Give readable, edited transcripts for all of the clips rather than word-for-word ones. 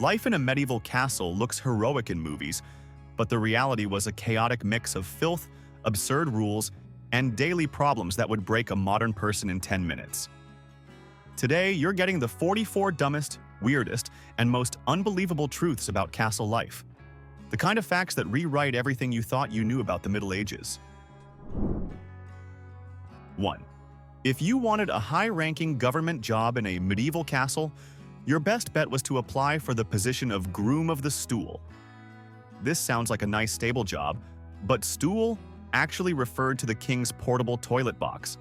Life in a medieval castle looks heroic in movies, but the reality was a chaotic mix of filth, absurd rules, and daily problems that would break a modern person in 10 minutes. Today, you're getting the 44 dumbest, weirdest, and most unbelievable truths about castle life. The kind of facts that rewrite everything you thought you knew about the Middle Ages. 1. If you wanted a high-ranking government job in a medieval castle, your best bet was to apply for the position of Groom of the Stool. This sounds like a nice stable job, but stool actually referred to the king's portable toilet box.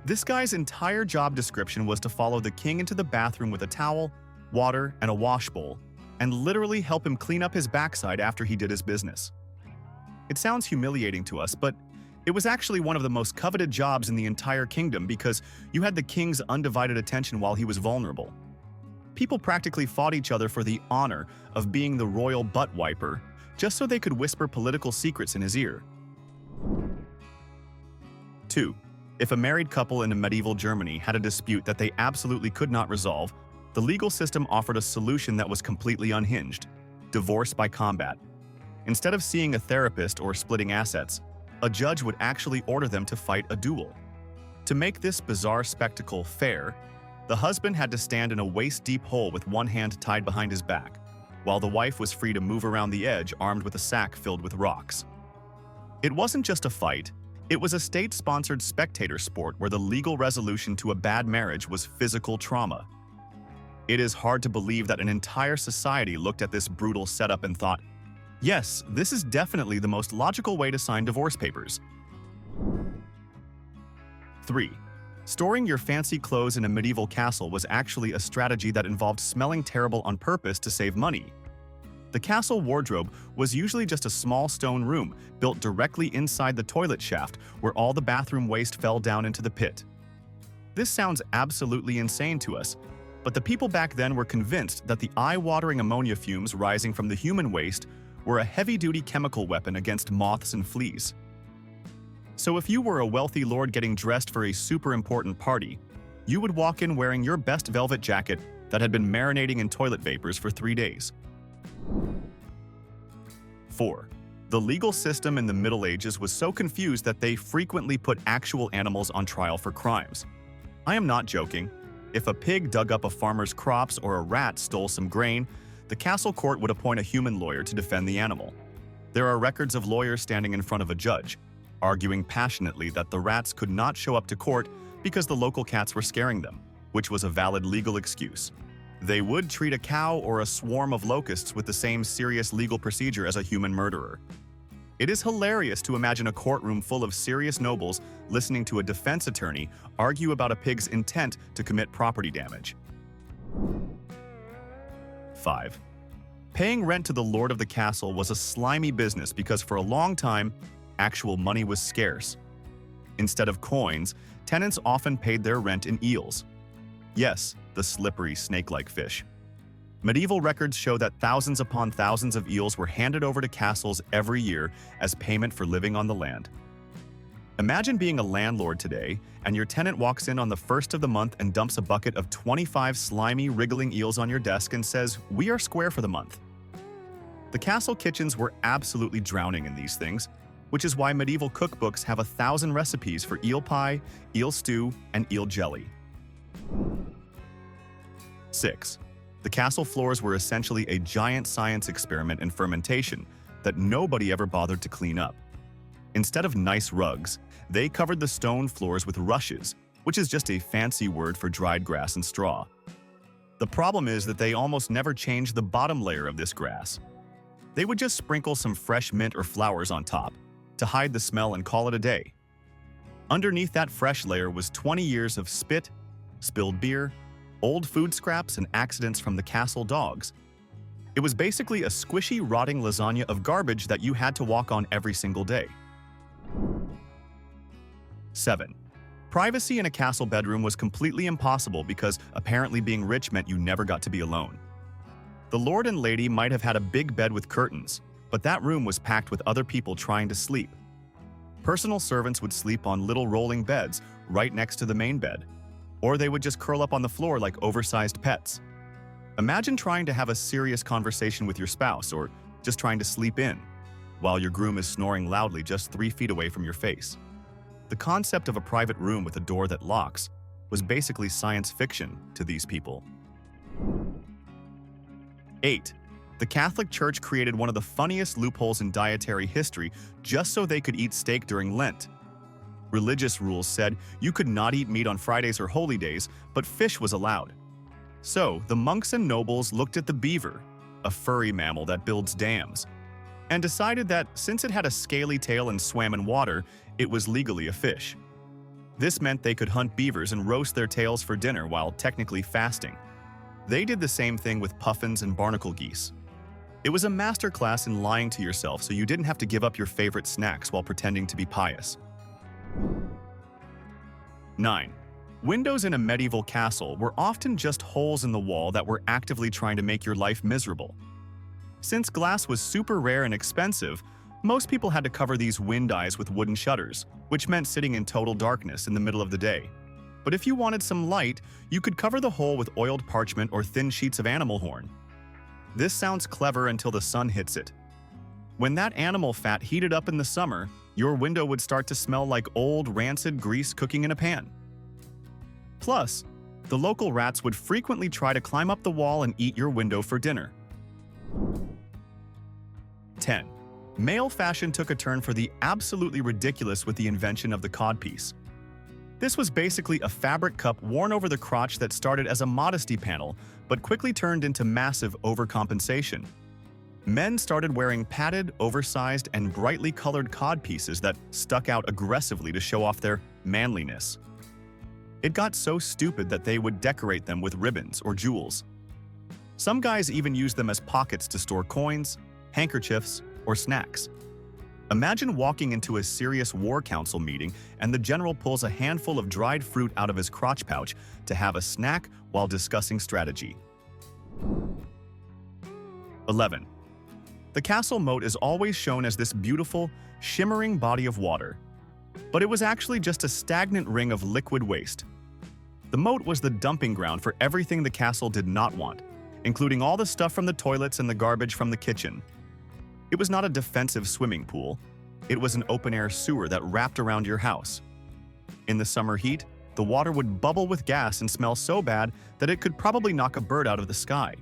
This guy's entire job description was to follow the king into the bathroom with a towel, water, and a wash bowl, and literally help him clean up his backside after he did his business. It sounds humiliating to us, but it was actually one of the most coveted jobs in the entire kingdom because you had the king's undivided attention while he was vulnerable. People practically fought each other for the honor of being the royal butt wiper, just so they could whisper political secrets in his ear. 2. If a married couple in medieval Germany had a dispute that they absolutely could not resolve, the legal system offered a solution that was completely unhinged: divorce by combat. Instead of seeing a therapist or splitting assets, a judge would actually order them to fight a duel. To make this bizarre spectacle fair, the husband had to stand in a waist-deep hole with one hand tied behind his back, while the wife was free to move around the edge armed with a sack filled with rocks. It wasn't just a fight, it was a state-sponsored spectator sport where the legal resolution to a bad marriage was physical trauma. It is hard to believe that an entire society looked at this brutal setup and thought, yes, this is definitely the most logical way to sign divorce papers. 3. Storing your fancy clothes in a medieval castle was actually a strategy that involved smelling terrible on purpose to save money. The castle wardrobe was usually just a small stone room built directly inside the toilet shaft where all the bathroom waste fell down into the pit. This sounds absolutely insane to us, but the people back then were convinced that the eye-watering ammonia fumes rising from the human waste were a heavy-duty chemical weapon against moths and fleas. So if you were a wealthy lord getting dressed for a super important party, you would walk in wearing your best velvet jacket that had been marinating in toilet vapors for 3 days. 4. The legal system in the Middle Ages was so confused that they frequently put actual animals on trial for crimes. I am not joking. If a pig dug up a farmer's crops or a rat stole some grain, the castle court would appoint a human lawyer to defend the animal. There are records of lawyers standing in front of a judge, arguing passionately that the rats could not show up to court because the local cats were scaring them, which was a valid legal excuse. They would treat a cow or a swarm of locusts with the same serious legal procedure as a human murderer. It is hilarious to imagine a courtroom full of serious nobles listening to a defense attorney argue about a pig's intent to commit property damage. 5. Paying rent to the lord of the castle was a slimy business because for a long time, actual money was scarce. Instead of coins, tenants often paid their rent in eels. Yes, the slippery snake-like fish. Medieval records show that thousands upon thousands of eels were handed over to castles every year as payment for living on the land. Imagine being a landlord today, and your tenant walks in on the first of the month and dumps a bucket of 25 slimy, wriggling eels on your desk and says, "We are square for the month." The castle kitchens were absolutely drowning in these things, which is why medieval cookbooks have 1,000 recipes for eel pie, eel stew, and eel jelly. 6. The castle floors were essentially a giant science experiment in fermentation that nobody ever bothered to clean up. Instead of nice rugs, they covered the stone floors with rushes, which is just a fancy word for dried grass and straw. The problem is that they almost never changed the bottom layer of this grass. They would just sprinkle some fresh mint or flowers on top to hide the smell and call it a day. Underneath that fresh layer was 20 years of spit, spilled beer, old food scraps, and accidents from the castle dogs. It was basically a squishy, rotting lasagna of garbage that you had to walk on every single day. 7. Privacy in a castle bedroom was completely impossible because apparently being rich meant you never got to be alone. The lord and lady might have had a big bed with curtains, but that room was packed with other people trying to sleep. Personal servants would sleep on little rolling beds right next to the main bed, or they would just curl up on the floor like oversized pets. Imagine trying to have a serious conversation with your spouse or just trying to sleep in, while your groom is snoring loudly just 3 feet away from your face. The concept of a private room with a door that locks was basically science fiction to these people. 8. The Catholic Church created one of the funniest loopholes in dietary history just so they could eat steak during Lent. Religious rules said you could not eat meat on Fridays or holy days, but fish was allowed. So, the monks and nobles looked at the beaver, a furry mammal that builds dams, and decided that since it had a scaly tail and swam in water, it was legally a fish. This meant they could hunt beavers and roast their tails for dinner while technically fasting. They did the same thing with puffins and barnacle geese. It was a masterclass in lying to yourself so you didn't have to give up your favorite snacks while pretending to be pious. 9. Windows in a medieval castle were often just holes in the wall that were actively trying to make your life miserable. Since glass was super rare and expensive, most people had to cover these wind eyes with wooden shutters, which meant sitting in total darkness in the middle of the day. But if you wanted some light, you could cover the hole with oiled parchment or thin sheets of animal horn. This sounds clever until the sun hits it. When that animal fat heated up in the summer, your window would start to smell like old, rancid grease cooking in a pan. Plus, the local rats would frequently try to climb up the wall and eat your window for dinner. 10. Male fashion took a turn for the absolutely ridiculous with the invention of the codpiece. This was basically a fabric cup worn over the crotch that started as a modesty panel, but quickly turned into massive overcompensation. Men started wearing padded, oversized, and brightly colored codpieces that stuck out aggressively to show off their manliness. It got so stupid that they would decorate them with ribbons or jewels. Some guys even used them as pockets to store coins, handkerchiefs, or snacks. Imagine walking into a serious war council meeting and the general pulls a handful of dried fruit out of his crotch pouch to have a snack while discussing strategy. 11. The castle moat is always shown as this beautiful, shimmering body of water, but it was actually just a stagnant ring of liquid waste. The moat was the dumping ground for everything the castle did not want, including all the stuff from the toilets and the garbage from the kitchen. It was not a defensive swimming pool. It was an open-air sewer that wrapped around your house. In the summer heat, the water would bubble with gas and smell so bad that it could probably knock a bird out of the sky.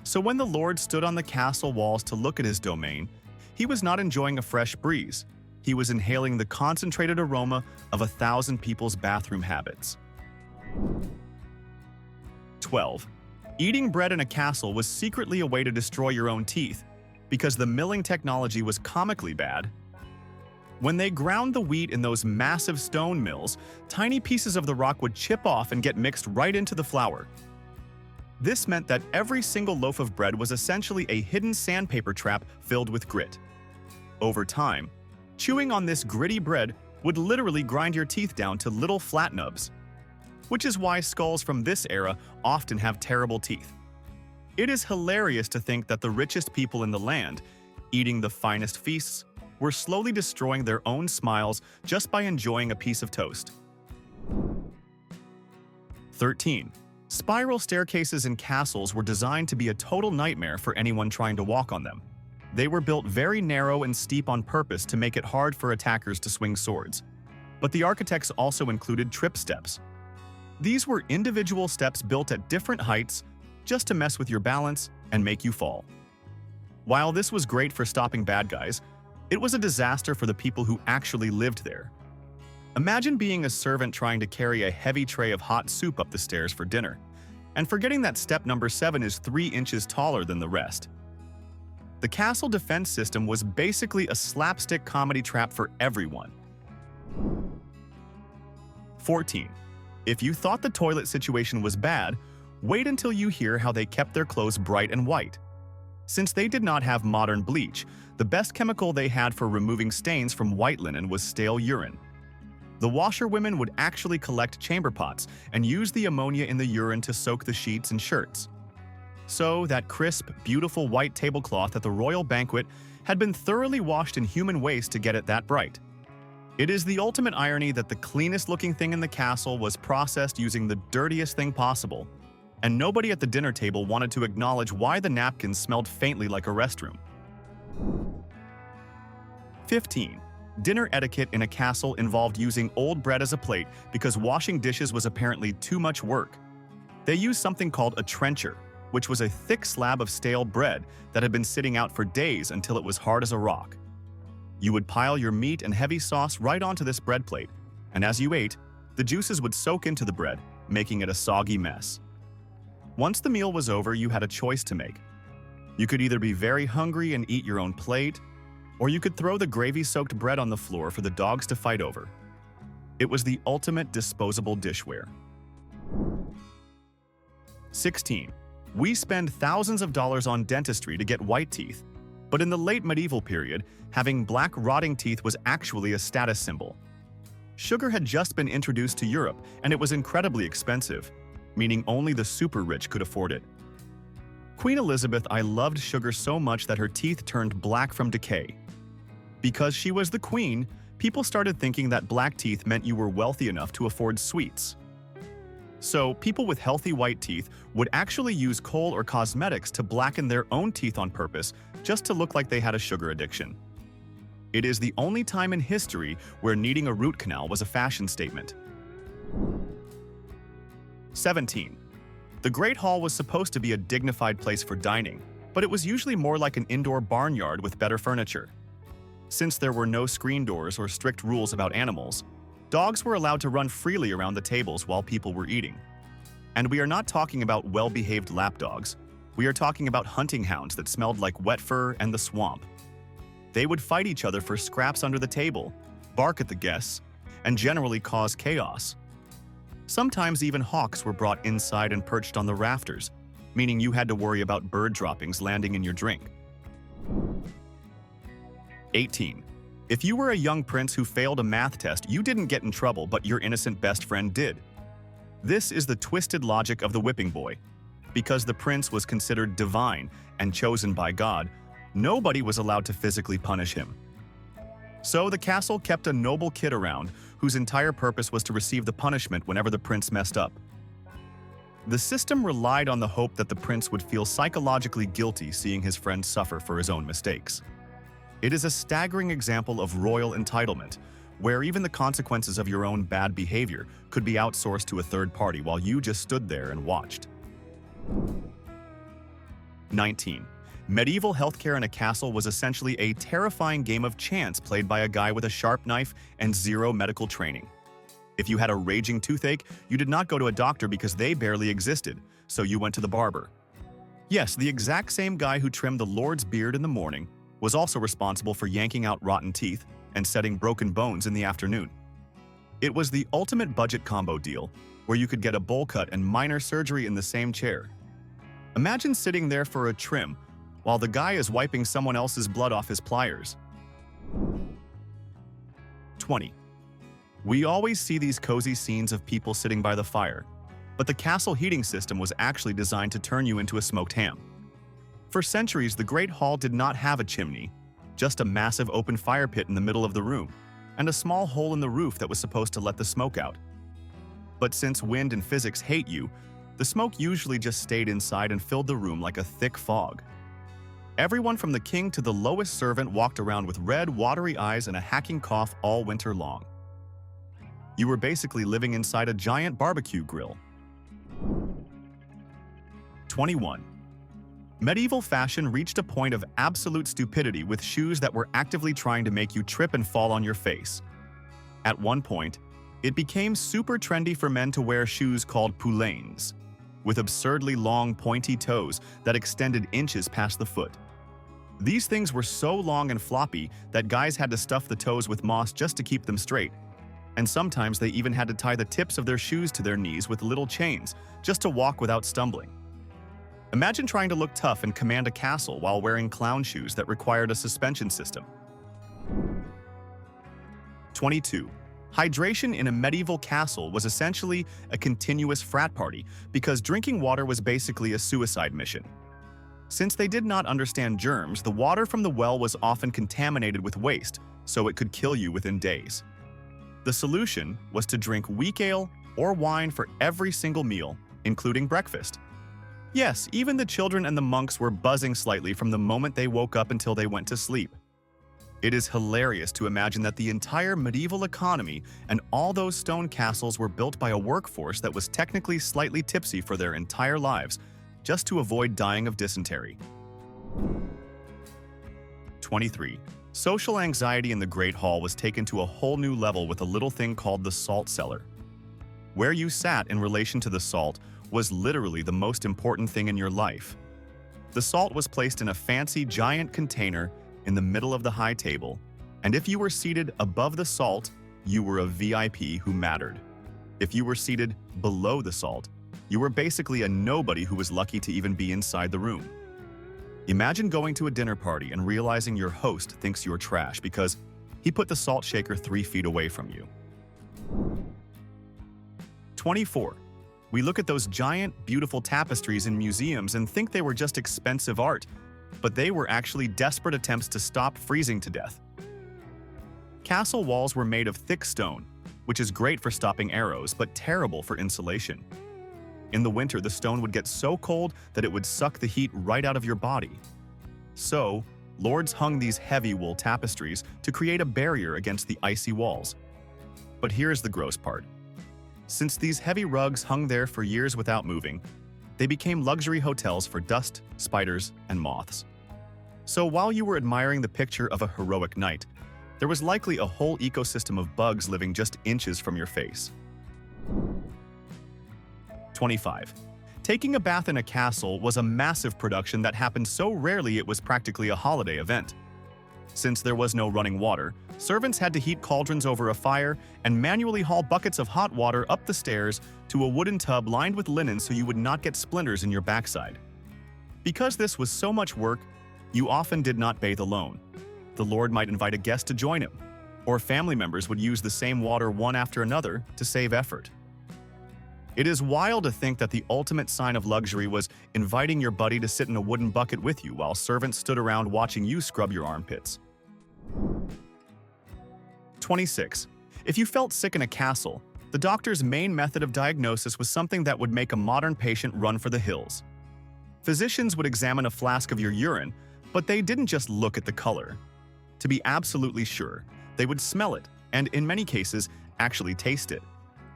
So when the Lord stood on the castle walls to look at his domain, he was not enjoying a fresh breeze. He was inhaling the concentrated aroma of 1,000 people's bathroom habits. 12. Eating bread in a castle was secretly a way to destroy your own teeth, because the milling technology was comically bad. When they ground the wheat in those massive stone mills, tiny pieces of the rock would chip off and get mixed right into the flour. This meant that every single loaf of bread was essentially a hidden sandpaper trap filled with grit. Over time, chewing on this gritty bread would literally grind your teeth down to little flat nubs, which is why skulls from this era often have terrible teeth. It is hilarious to think that the richest people in the land, eating the finest feasts, were slowly destroying their own smiles just by enjoying a piece of toast. 13. Spiral staircases in castles were designed to be a total nightmare for anyone trying to walk on them. They were built very narrow and steep on purpose to make it hard for attackers to swing swords. But the architects also included trip steps. These were individual steps built at different heights just to mess with your balance and make you fall. While this was great for stopping bad guys, it was a disaster for the people who actually lived there. Imagine being a servant trying to carry a heavy tray of hot soup up the stairs for dinner, and forgetting that step number 7 is 3 inches taller than the rest. The castle defense system was basically a slapstick comedy trap for everyone. 14. If you thought the toilet situation was bad, wait until you hear how they kept their clothes bright and white. Since they did not have modern bleach, the best chemical they had for removing stains from white linen was stale urine. The washerwomen would actually collect chamber pots and use the ammonia in the urine to soak the sheets and shirts. So that crisp, beautiful white tablecloth at the royal banquet had been thoroughly washed in human waste to get it that bright. It is the ultimate irony that the cleanest looking thing in the castle was processed using the dirtiest thing possible. and nobody at the dinner table wanted to acknowledge why the napkins smelled faintly like a restroom. 15. Dinner etiquette in a castle involved using old bread as a plate because washing dishes was apparently too much work. They used something called a trencher, which was a thick slab of stale bread that had been sitting out for days until it was hard as a rock. You would pile your meat and heavy sauce right onto this bread plate, and as you ate, the juices would soak into the bread, making it a soggy mess. Once the meal was over, you had a choice to make. You could either be very hungry and eat your own plate, or you could throw the gravy-soaked bread on the floor for the dogs to fight over. It was the ultimate disposable dishware. 16. We spend thousands of dollars on dentistry to get white teeth, but in the late medieval period, having black rotting teeth was actually a status symbol. Sugar had just been introduced to Europe, and it was incredibly expensive, meaning only the super rich could afford it. Queen Elizabeth loved sugar so much that her teeth turned black from decay. Because she was the queen, people started thinking that black teeth meant you were wealthy enough to afford sweets. So, people with healthy white teeth would actually use kohl or cosmetics to blacken their own teeth on purpose just to look like they had a sugar addiction. It is the only time in history where needing a root canal was a fashion statement. 17. The Great Hall was supposed to be a dignified place for dining, but it was usually more like an indoor barnyard with better furniture. Since there were no screen doors or strict rules about animals, dogs were allowed to run freely around the tables while people were eating. And we are not talking about well-behaved lapdogs. We are talking about hunting hounds that smelled like wet fur and the swamp. They would fight each other for scraps under the table, bark at the guests, and generally cause chaos. Sometimes even hawks were brought inside and perched on the rafters, meaning you had to worry about bird droppings landing in your drink. 18. If you were a young prince who failed a math test, you didn't get in trouble, but your innocent best friend did. This is the twisted logic of the whipping boy. Because the prince was considered divine and chosen by God, nobody was allowed to physically punish him. So the castle kept a noble kid around whose entire purpose was to receive the punishment whenever the prince messed up. The system relied on the hope that the prince would feel psychologically guilty seeing his friend suffer for his own mistakes. It is a staggering example of royal entitlement, where even the consequences of your own bad behavior could be outsourced to a third party while you just stood there and watched. 19. Medieval healthcare in a castle was essentially a terrifying game of chance played by a guy with a sharp knife and zero medical training. If you had a raging toothache, you did not go to a doctor because they barely existed, so you went to the barber. Yes, the exact same guy who trimmed the Lord's beard in the morning was also responsible for yanking out rotten teeth and setting broken bones in the afternoon. It was the ultimate budget combo deal, where you could get a bowl cut and minor surgery in the same chair. Imagine sitting there for a trim while the guy is wiping someone else's blood off his pliers. 20. We always see these cozy scenes of people sitting by the fire, but the castle heating system was actually designed to turn you into a smoked ham. For centuries, the Great Hall did not have a chimney, just a massive open fire pit in the middle of the room, and a small hole in the roof that was supposed to let the smoke out. But since wind and physics hate you, the smoke usually just stayed inside and filled the room like a thick fog. Everyone from the king to the lowest servant walked around with red, watery eyes and a hacking cough all winter long. You were basically living inside a giant barbecue grill. 21. Medieval fashion reached a point of absolute stupidity with shoes that were actively trying to make you trip and fall on your face. At one point, it became super trendy for men to wear shoes called poulaines, with absurdly long, pointy toes that extended inches past the foot. These things were so long and floppy that guys had to stuff the toes with moss just to keep them straight, and sometimes they even had to tie the tips of their shoes to their knees with little chains just to walk without stumbling. Imagine trying to look tough and command a castle while wearing clown shoes that required a suspension system. 22. Hydration in a medieval castle was essentially a continuous frat party because drinking water was basically a suicide mission. Since they did not understand germs, the water from the well was often contaminated with waste, so it could kill you within days. The solution was to drink weak ale or wine for every single meal, including breakfast. Yes, even the children and the monks were buzzing slightly from the moment they woke up until they went to sleep. It is hilarious to imagine that the entire medieval economy and all those stone castles were built by a workforce that was technically slightly tipsy for their entire lives, just to avoid dying of dysentery. 23. Social anxiety in the Great Hall was taken to a whole new level with a little thing called the salt cellar. Where you sat in relation to the salt was literally the most important thing in your life. The salt was placed in a fancy giant container in the middle of the high table, and if you were seated above the salt, you were a VIP who mattered. If you were seated below the salt, you were basically a nobody who was lucky to even be inside the room. Imagine going to a dinner party and realizing your host thinks you're trash because he put the salt shaker 3 feet away from you. 24. We look at those giant, beautiful tapestries in museums and think they were just expensive art, but they were actually desperate attempts to stop freezing to death. Castle walls were made of thick stone, which is great for stopping arrows, but terrible for insulation. In the winter, the stone would get so cold that it would suck the heat right out of your body. So, lords hung these heavy wool tapestries to create a barrier against the icy walls. But here's the gross part. Since these heavy rugs hung there for years without moving, they became luxury hotels for dust, spiders, and moths. So while you were admiring the picture of a heroic knight, there was likely a whole ecosystem of bugs living just inches from your face. 25. Taking a bath in a castle was a massive production that happened so rarely it was practically a holiday event. Since there was no running water, servants had to heat cauldrons over a fire and manually haul buckets of hot water up the stairs to a wooden tub lined with linen so you would not get splinters in your backside. Because this was so much work, you often did not bathe alone. The lord might invite a guest to join him, or family members would use the same water one after another to save effort. It is wild to think that the ultimate sign of luxury was inviting your buddy to sit in a wooden bucket with you while servants stood around watching you scrub your armpits. 26. If you felt sick in a castle, the doctor's main method of diagnosis was something that would make a modern patient run for the hills. Physicians would examine a flask of your urine, but they didn't just look at the color. To be absolutely sure, they would smell it, and in many cases, actually taste it.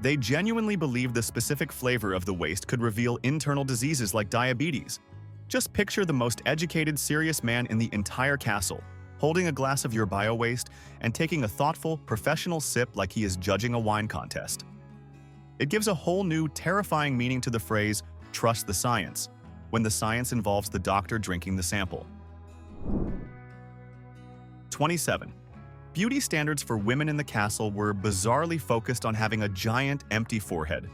They genuinely believed the specific flavor of the waste could reveal internal diseases like diabetes. Just picture the most educated, serious man in the entire castle, holding a glass of your bio-waste and taking a thoughtful, professional sip like he is judging a wine contest. It gives a whole new, terrifying meaning to the phrase, "trust the science," when the science involves the doctor drinking the sample. 27. Beauty standards for women in the castle were bizarrely focused on having a giant, empty forehead.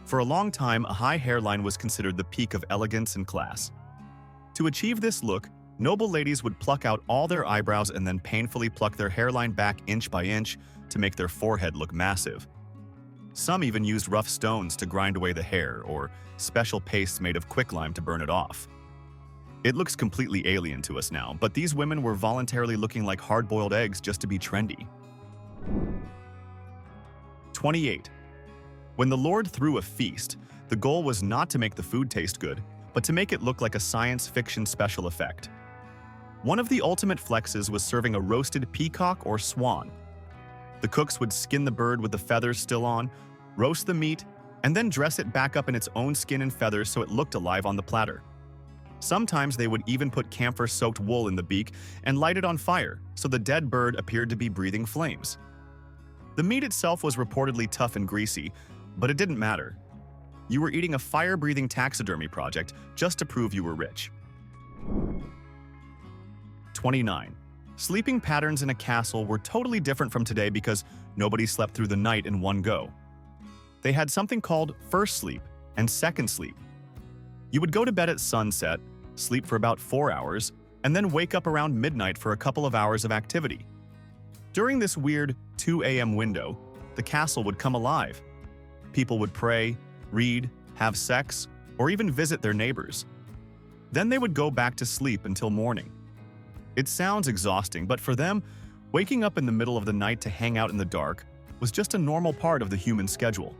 For a long time, a high hairline was considered the peak of elegance and class. To achieve this look, noble ladies would pluck out all their eyebrows and then painfully pluck their hairline back inch by inch to make their forehead look massive. Some even used rough stones to grind away the hair or special pastes made of quicklime to burn it off. It looks completely alien to us now, but these women were voluntarily looking like hard-boiled eggs just to be trendy. 28. When the lord threw a feast, the goal was not to make the food taste good, but to make it look like a science fiction special effect. One of the ultimate flexes was serving a roasted peacock or swan. The cooks would skin the bird with the feathers still on, roast the meat, and then dress it back up in its own skin and feathers so it looked alive on the platter. Sometimes they would even put camphor-soaked wool in the beak and light it on fire, so the dead bird appeared to be breathing flames. The meat itself was reportedly tough and greasy, but it didn't matter. You were eating a fire-breathing taxidermy project just to prove you were rich. 29. Sleeping patterns in a castle were totally different from today because nobody slept through the night in one go. They had something called first sleep and second sleep. You would go to bed at sunset, sleep for about 4 hours, and then wake up around midnight for a couple of hours of activity. During this weird 2 a.m. window, the castle would come alive. People would pray, read, have sex, or even visit their neighbors. Then they would go back to sleep until morning. It sounds exhausting, but for them, waking up in the middle of the night to hang out in the dark was just a normal part of the human schedule.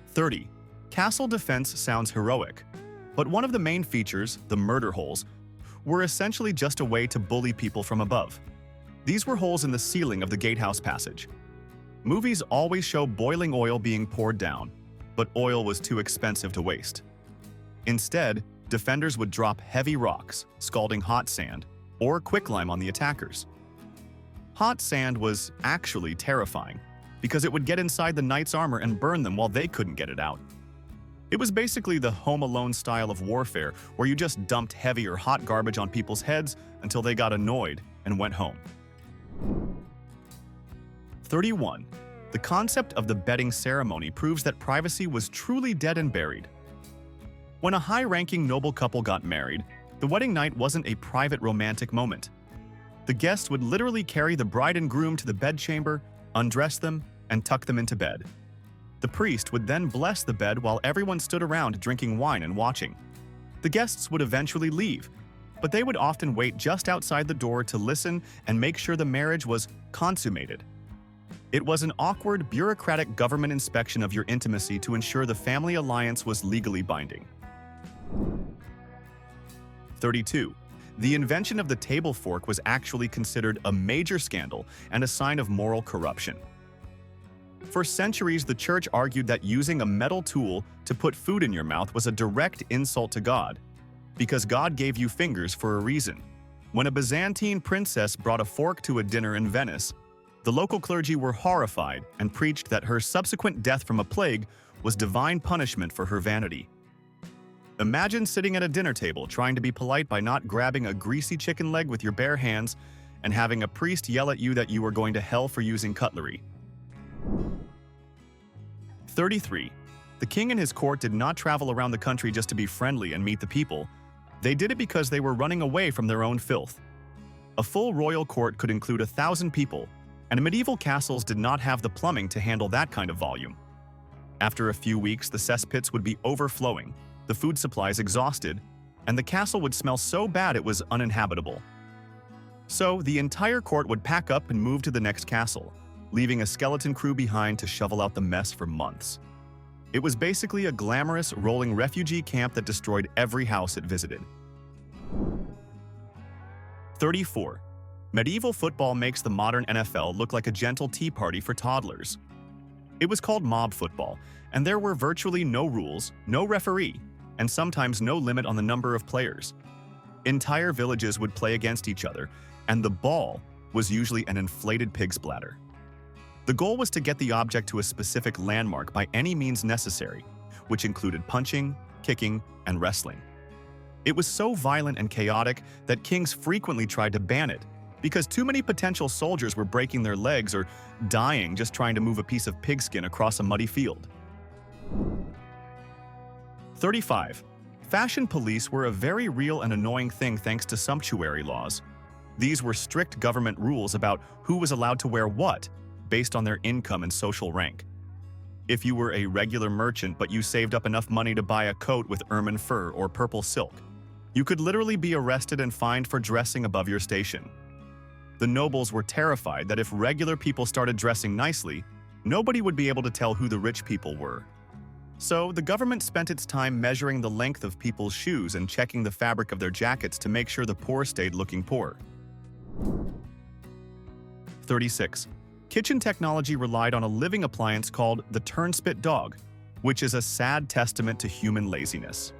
30. Castle defense sounds heroic, but one of the main features, the murder holes, were essentially just a way to bully people from above. These were holes in the ceiling of the gatehouse passage. Movies always show boiling oil being poured down, but oil was too expensive to waste. Instead, defenders would drop heavy rocks, scalding hot sand, or quicklime on the attackers. Hot sand was actually terrifying, because it would get inside the knight's armor and burn them while they couldn't get it out. It was basically the Home Alone style of warfare, where you just dumped heavy or hot garbage on people's heads until they got annoyed and went home. 31. The concept of the bedding ceremony proves that privacy was truly dead and buried. When a high-ranking noble couple got married, the wedding night wasn't a private romantic moment. The guests would literally carry the bride and groom to the bedchamber, undress them, and tuck them into bed. The priest would then bless the bed while everyone stood around drinking wine and watching. The guests would eventually leave, but they would often wait just outside the door to listen and make sure the marriage was consummated. It was an awkward, bureaucratic government inspection of your intimacy to ensure the family alliance was legally binding. 32. The invention of the table fork was actually considered a major scandal and a sign of moral corruption. For centuries, the church argued that using a metal tool to put food in your mouth was a direct insult to God, because God gave you fingers for a reason. When a Byzantine princess brought a fork to a dinner in Venice, the local clergy were horrified and preached that her subsequent death from a plague was divine punishment for her vanity. Imagine sitting at a dinner table trying to be polite by not grabbing a greasy chicken leg with your bare hands and having a priest yell at you that you were going to hell for using cutlery. 33. The king and his court did not travel around the country just to be friendly and meet the people. They did it because they were running away from their own filth. A full royal court could include 1,000 people, and medieval castles did not have the plumbing to handle that kind of volume. After a few weeks, the cesspits would be overflowing, the food supplies exhausted, and the castle would smell so bad it was uninhabitable. So, the entire court would pack up and move to the next castle, leaving a skeleton crew behind to shovel out the mess for months. It was basically a glamorous, rolling refugee camp that destroyed every house it visited. 34. Medieval football makes the modern NFL look like a gentle tea party for toddlers. It was called mob football, and there were virtually no rules, no referee, and sometimes no limit on the number of players. Entire villages would play against each other, and the ball was usually an inflated pig's bladder. The goal was to get the object to a specific landmark by any means necessary, which included punching, kicking, and wrestling. It was so violent and chaotic that kings frequently tried to ban it, because too many potential soldiers were breaking their legs or dying just trying to move a piece of pigskin across a muddy field. 35. Fashion police were a very real and annoying thing thanks to sumptuary laws. These were strict government rules about who was allowed to wear what, based on their income and social rank. If you were a regular merchant but you saved up enough money to buy a coat with ermine fur or purple silk, you could literally be arrested and fined for dressing above your station. The nobles were terrified that if regular people started dressing nicely, nobody would be able to tell who the rich people were. So, the government spent its time measuring the length of people's shoes and checking the fabric of their jackets to make sure the poor stayed looking poor. 36. Kitchen technology relied on a living appliance called the turnspit dog, which is a sad testament to human laziness.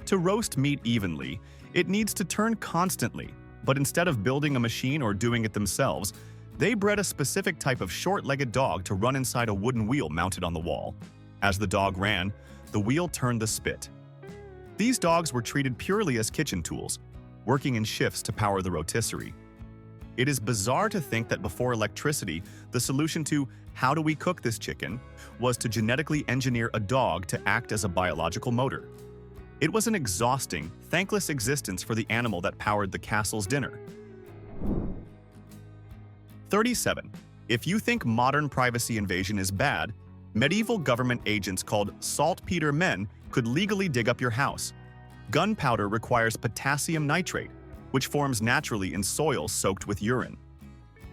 To roast meat evenly, it needs to turn constantly, but instead of building a machine or doing it themselves, they bred a specific type of short-legged dog to run inside a wooden wheel mounted on the wall. As the dog ran, the wheel turned the spit. These dogs were treated purely as kitchen tools, working in shifts to power the rotisserie. It is bizarre to think that before electricity, the solution to how do we cook this chicken was to genetically engineer a dog to act as a biological motor. It was an exhausting, thankless existence for the animal that powered the castle's dinner. 37. If you think modern privacy invasion is bad, medieval government agents called saltpeter men could legally dig up your house. Gunpowder requires potassium nitrate, which forms naturally in soil soaked with urine.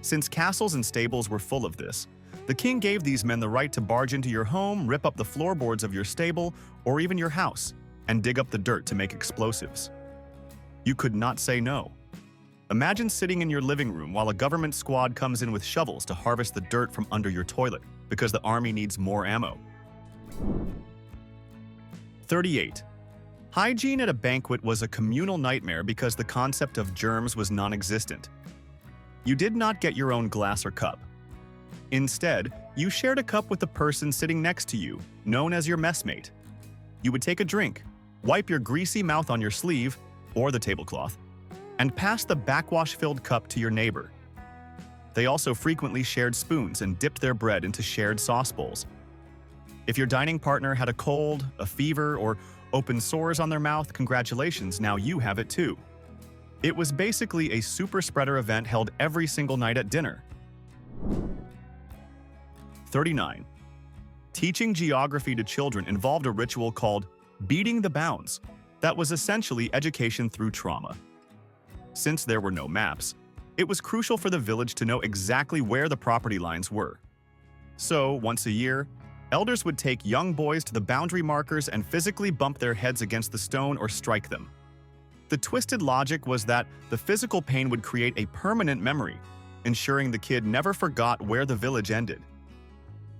Since castles and stables were full of this, The king gave these men the right to barge into your home, rip up the floorboards of your stable, or even your house, and dig up the dirt to make explosives. You could not say no. Imagine sitting in your living room while a government squad comes in with shovels to harvest the dirt from under your toilet because the army needs more ammo. 38. Hygiene at a banquet was a communal nightmare because the concept of germs was non-existent. You did not get your own glass or cup. Instead, you shared a cup with the person sitting next to you, known as your messmate. You would take a drink, wipe your greasy mouth on your sleeve, or the tablecloth, and pass the backwash-filled cup to your neighbor. They also frequently shared spoons and dipped their bread into shared sauce bowls. If your dining partner had a cold, a fever, or open sores on their mouth, congratulations, now you have it too. It was basically a super spreader event held every single night at dinner. 39. Teaching geography to children involved a ritual called beating the bounds that was essentially education through trauma. Since there were no maps, it was crucial for the village to know exactly where the property lines were. So, once a year, elders would take young boys to the boundary markers and physically bump their heads against the stone or strike them. The twisted logic was that the physical pain would create a permanent memory, ensuring the kid never forgot where the village ended.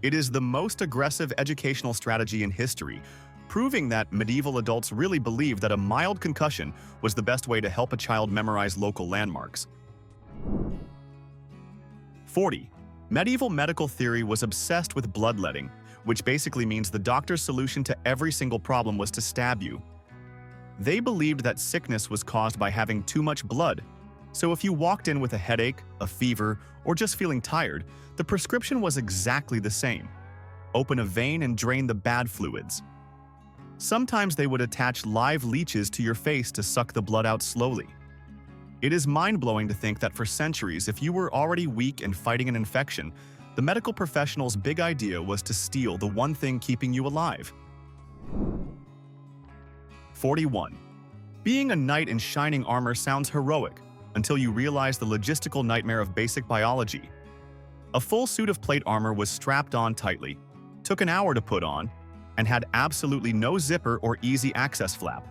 It is the most aggressive educational strategy in history, proving that medieval adults really believed that a mild concussion was the best way to help a child memorize local landmarks. 40. Medieval medical theory was obsessed with bloodletting, which basically means the doctor's solution to every single problem was to stab you. They believed that sickness was caused by having too much blood. So if you walked in with a headache, a fever, or just feeling tired, the prescription was exactly the same. Open a vein and drain the bad fluids. Sometimes they would attach live leeches to your face to suck the blood out slowly. It is mind-blowing to think that for centuries, if you were already weak and fighting an infection, the medical professional's big idea was to steal the one thing keeping you alive. 41. Being a knight in shining armor sounds heroic until you realize the logistical nightmare of basic biology. A full suit of plate armor was strapped on tightly, took an hour to put on, and had absolutely no zipper or easy access flap.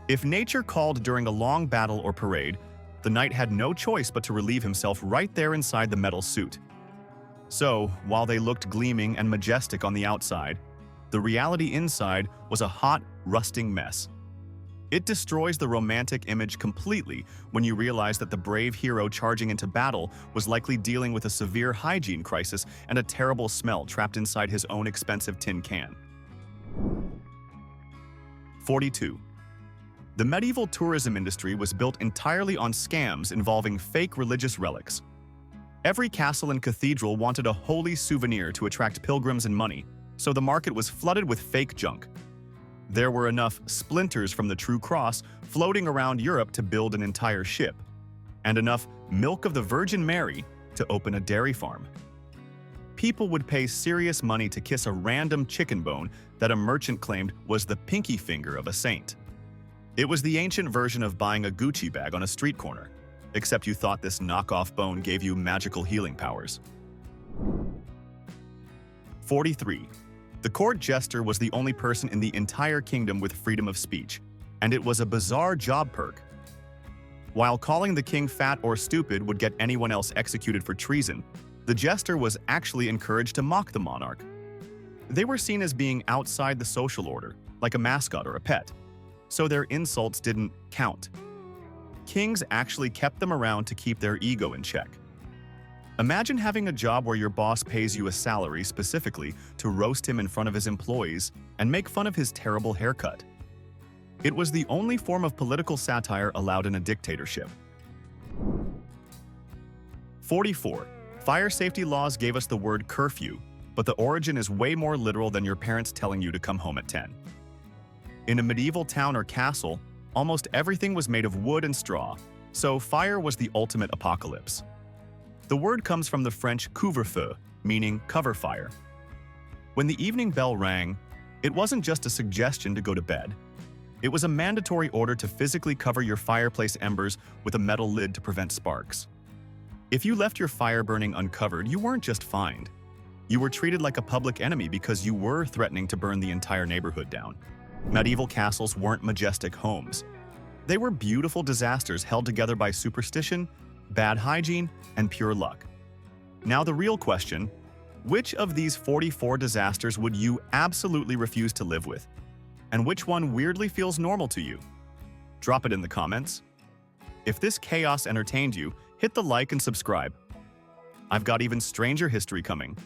If nature called during a long battle or parade, the knight had no choice but to relieve himself right there inside the metal suit. So, while they looked gleaming and majestic on the outside, the reality inside was a hot, rusting mess. It destroys the romantic image completely when you realize that the brave hero charging into battle was likely dealing with a severe hygiene crisis and a terrible smell trapped inside his own expensive tin can. 42. The medieval tourism industry was built entirely on scams involving fake religious relics. Every castle and cathedral wanted a holy souvenir to attract pilgrims and money, so the market was flooded with fake junk. There were enough splinters from the true cross floating around Europe to build an entire ship, and enough milk of the Virgin Mary to open a dairy farm. People would pay serious money to kiss a random chicken bone that a merchant claimed was the pinky finger of a saint. It was the ancient version of buying a Gucci bag on a street corner, except you thought this knockoff bone gave you magical healing powers. 43. The court jester was the only person in the entire kingdom with freedom of speech, and it was a bizarre job perk. While calling the king fat or stupid would get anyone else executed for treason, the jester was actually encouraged to mock the monarch. They were seen as being outside the social order, like a mascot or a pet, so their insults didn't count. Kings actually kept them around to keep their ego in check. Imagine having a job where your boss pays you a salary specifically to roast him in front of his employees and make fun of his terrible haircut. It was the only form of political satire allowed in a dictatorship. 44. Fire safety laws gave us the word curfew, but the origin is way more literal than your parents telling you to come home at 10. In a medieval town or castle, almost everything was made of wood and straw, so fire was the ultimate apocalypse. The word comes from the French couvre-feu, meaning cover fire. When the evening bell rang, it wasn't just a suggestion to go to bed. It was a mandatory order to physically cover your fireplace embers with a metal lid to prevent sparks. If you left your fire burning uncovered, you weren't just fined. You were treated like a public enemy because you were threatening to burn the entire neighborhood down. Medieval castles weren't majestic homes. They were beautiful disasters held together by superstition, bad hygiene, and pure luck. Now the real question, which of these 44 disasters would you absolutely refuse to live with? And which one weirdly feels normal to you? Drop it in the comments. If this chaos entertained you, hit the like and subscribe. I've got even stranger history coming.